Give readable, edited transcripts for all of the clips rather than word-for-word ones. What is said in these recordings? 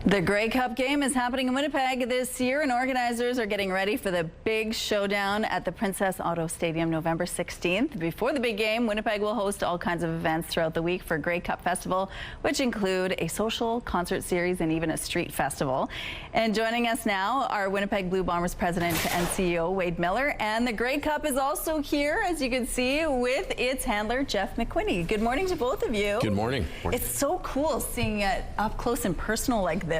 The Grey Cup game is happening in Winnipeg this year, and organizers are getting ready for the big showdown at the Princess Auto Stadium November 16th. Before the big game, Winnipeg will host all kinds of events throughout the week for Grey Cup Festival, which include a social concert series and even a street festival. And joining us now are Winnipeg Blue Bombers President and CEO Wade Miller, and the Grey Cup is also here, as you can see, with its handler Jeff McWhinney. Good morning to both of you. Good morning. It's so cool seeing it up close and personal like this.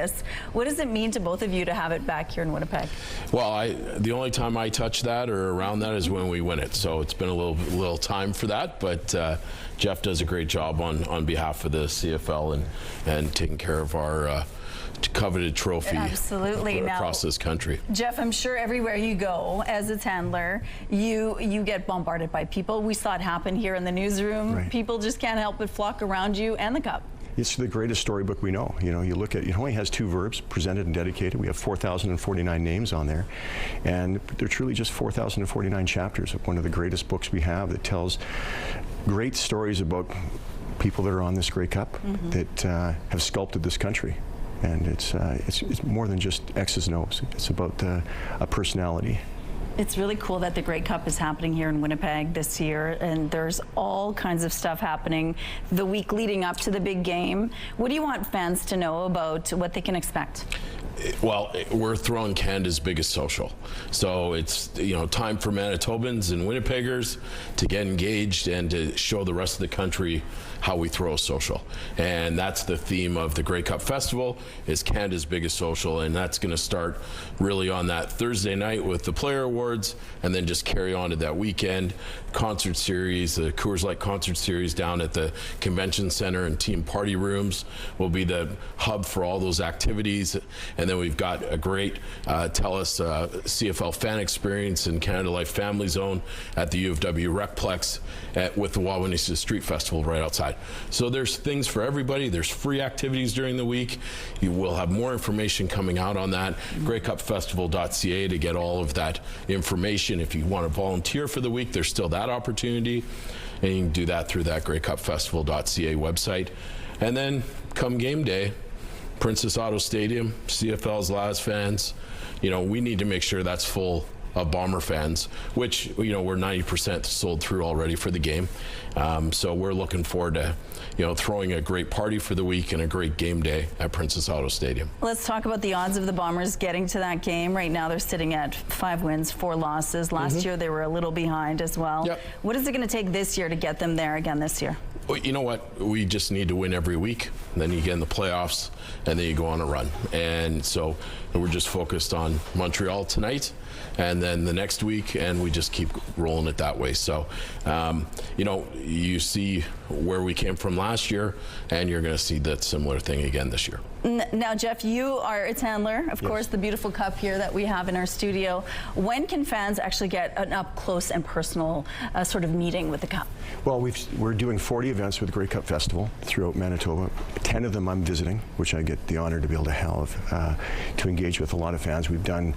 What does it mean to both of you to have it back here in Winnipeg? Well, the only time I touch that or around that is when we win it. So it's been a little time for that, but Jeff does a great job on behalf of the CFL and taking care of our coveted trophy. Absolutely. Across this country. Jeff, I'm sure everywhere you go as its handler, you get bombarded by people. We saw it happen here in the newsroom. Right. People just can't help but flock around you and the cup. It's the greatest storybook we know. You know, you look at, it only has 2 verbs, presented and dedicated. We have 4,049 names on there. And they're truly just 4,049 chapters of one of the greatest books we have that tells great stories about people that are on this Grey Cup that have sculpted this country. And it's more than just X's and O's. It's about a personality. It's really cool that the Grey Cup is happening here in Winnipeg this year, and there's all kinds of stuff happening the week leading up to the big game. What do you want fans to know about what they can expect? Well, we're throwing Canada's biggest social. So it's, you know, time for Manitobans and Winnipeggers to get engaged and to show the rest of the country how we throw a social. And that's the theme of the Grey Cup Festival, is Canada's biggest social, and that's going to start really on that Thursday night with the Player Awards, and then just carry on to that weekend. Concert series, the Coors Light concert series down at the Convention Center and Team Party Rooms will be the hub for all those activities. And then we've got a great TELUS CFL fan experience in Canada Life Family Zone at the U of W Recplex with the Wawanesa Street Festival right outside. So there's things for everybody. There's free activities during the week. You will have more information coming out on that. GreyCupFestival.ca to get all of that information. If you want to volunteer for the week, there's still that opportunity. And you can do that through that GreyCupFestival.ca website. And then come game day, Princess Auto Stadium, CFL's last fans, you know, we need to make sure that's full of Bomber fans, which, you know, we're 90% sold through already for the game. So we're looking forward to, you know, throwing a great party for the week and a great game day at Princess Auto Stadium. Let's talk about the odds of the Bombers getting to that game. Right now they're sitting at 5 wins, 4 losses. Last year they were a little behind as well. Yep. What is it going to take this year to get them there again this year? Well, you know what? We just need to win every week. And then you get in the playoffs, and then you go on a run. And so we're just focused on Montreal tonight, and then the next week, and we just keep rolling it that way. So, you know, you see where we came from last year, and you're going to see that similar thing again this year. Now, Jeff, you are its handler, of course, the beautiful cup here that we have in our studio. When can fans actually get an up-close and personal sort of meeting with the cup? Well, we're doing 40 events with the Grey Cup Festival throughout Manitoba. 10 of them I'm visiting, which I get the honor to be able to have, to engage with a lot of fans. We've done,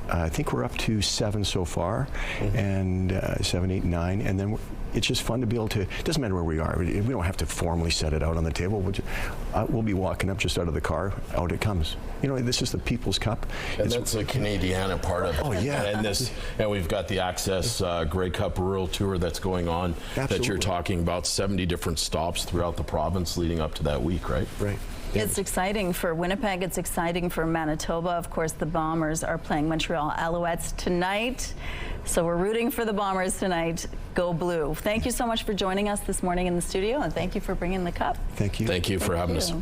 I think we're up to 7 so far, and 7, 8, 9, and then it's just fun to be able to, it doesn't matter where we are, we don't have to formally set it out on the table. We'll be walking up just out of the car, out it comes. You know, this is the People's Cup. And that's the Canadiana part of it. Oh, yeah. And we've got the Access Grey Cup Rural Tour that's going on. Absolutely. That you're talking about, 70 different stops throughout the province leading up to that week, right? Right. It's exciting for Winnipeg. It's exciting for Manitoba. Of course, the Bombers are playing Montreal Alouettes tonight. So we're rooting for the Bombers tonight. Go Blue. Thank you so much for joining us this morning in the studio, and thank you for bringing the cup. Thank you. Thank you for having us.